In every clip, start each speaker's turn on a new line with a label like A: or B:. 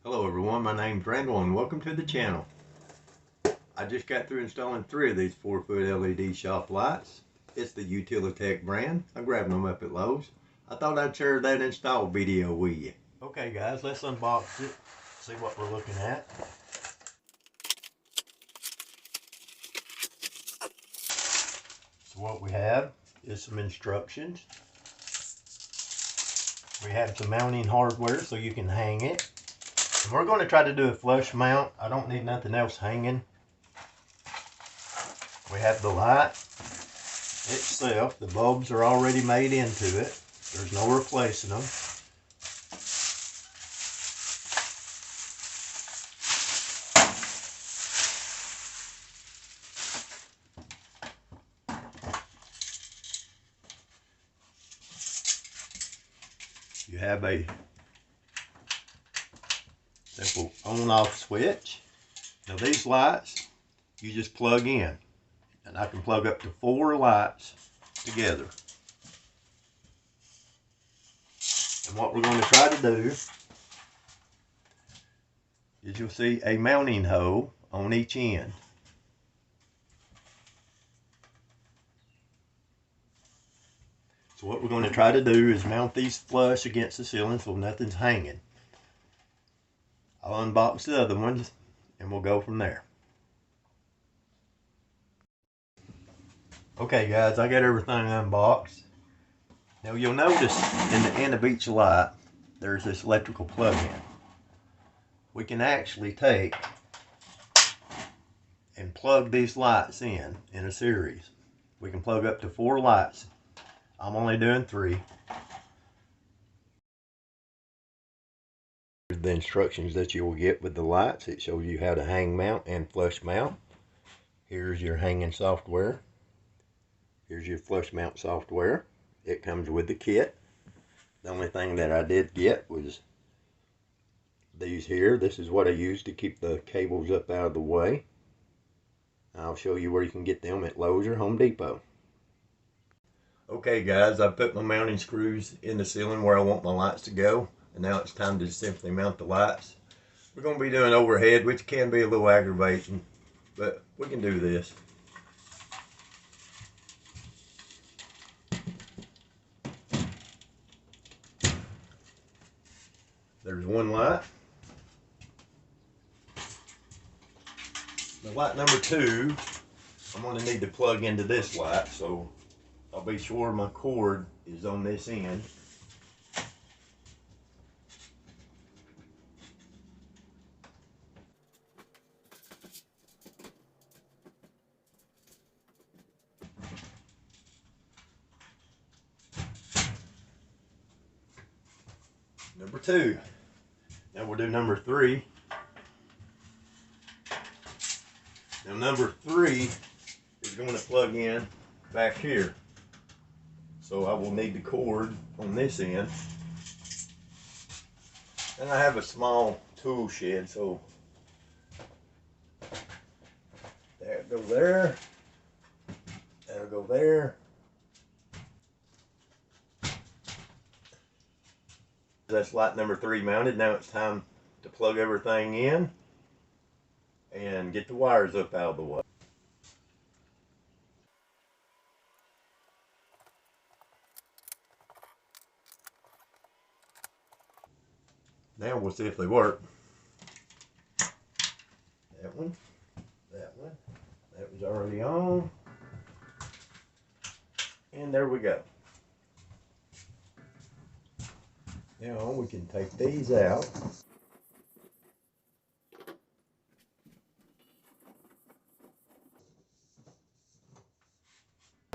A: Hello everyone, my name's Randall and welcome to the channel. I just got through installing 3 of these 4-foot LED shop lights. It's the Utilitech brand. I grabbed them up at Lowe's. I thought I'd share that install video with you. Okay guys, let's unbox it, see what we're looking at. So what we have is some instructions. We have some mounting hardware so you can hang it. And we're going to try to do a flush mount. I don't need nothing else hanging. We have the light itself. The bulbs are already made into it. There's no replacing them. You have a simple on-off switch. Now these lights, you just plug in. And I can plug up to 4 lights together. And what we're going to try to do is you'll see a mounting hole on each end. So what we're going to try to do is mount these flush against the ceiling so nothing's hanging. I'll unbox the other ones and we'll go from there. Okay guys, I got everything unboxed. Now you'll notice in the end of each light, there's this electrical plug-in. We can actually take and plug these lights in a series. We can plug up to 4 lights. I'm only doing 3. Here's the instructions that you will get with the lights. It shows you how to hang mount and flush mount. Here's your hanging software. Here's your flush mount software. It comes with the kit. The only thing that I did get was these here. This is what I use to keep the cables up out of the way. I'll show you where you can get them at Lowe's or Home Depot. Okay guys, I put my mounting screws in the ceiling where I want my lights to go. And now it's time to simply mount the lights. We're going to be doing overhead, which can be a little aggravating, but we can do this. There's one light. The light number 2, I'm going to need to plug into this light, so I'll be sure my cord is on this end. Number 2. Now we'll do number 3. Now number 3 is going to plug in back here. So I will need the cord on this end. And I have a small tool shed, so that'll go there. That'll go there. That's light number 3 mounted. Now it's time to plug everything in and get the wires up out of the way. Now we'll see if they work. That one, that was already on. And there we go. Now we can take these out.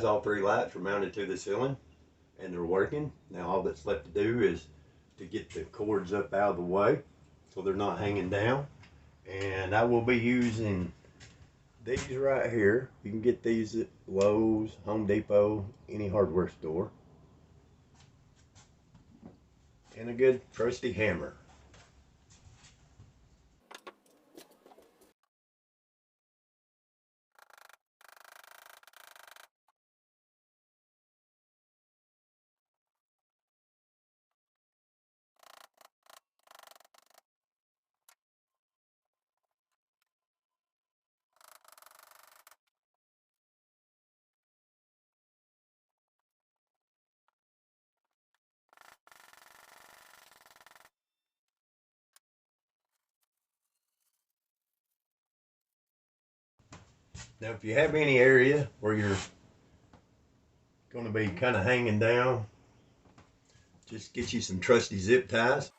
A: All 3 lights are mounted to the ceiling and they're working. Now all that's left to do is to get the cords up out of the way so they're not hanging down. And I will be using these right here. You can get these at Lowe's, Home Depot, any hardware store. And a good trusty hammer. Now, if you have any area where you're going to be kind of hanging down, just get you some trusty zip ties.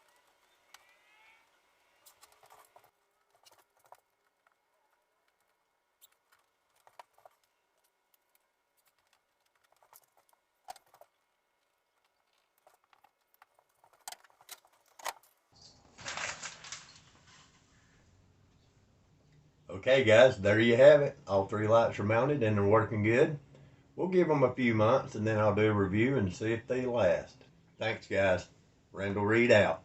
A: Okay, guys, there you have it. All three lights are mounted and they're working good. We'll give them a few months and then I'll do a review and see if they last. Thanks, guys. Randall Reed out.